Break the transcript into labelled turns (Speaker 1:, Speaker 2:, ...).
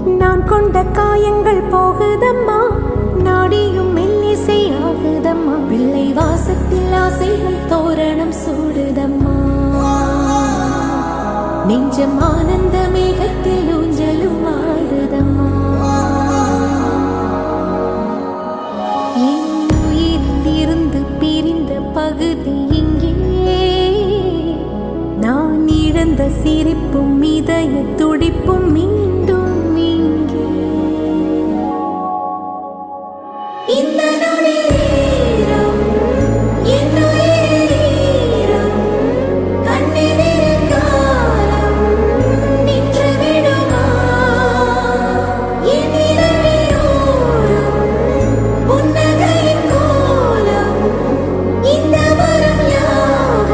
Speaker 1: நான் கொண்ட காயங்கள் போகுதம்மா, நாடியும் மெல்லிசை ஆகுதம்மா. பிள்ளை வாசத்தில் ஆசைகள் தோரணம் சூடுதம்மா. நெஞ்சம் ஆனந்த மேகத்தில் ஊஞ்சலும் ஆடுதம்மா. என் உயிரிலிருந்து பிரிந்த பகுதி இங்கே, நான் இழந்த சிரிப்பும் இதய துடிப்பும்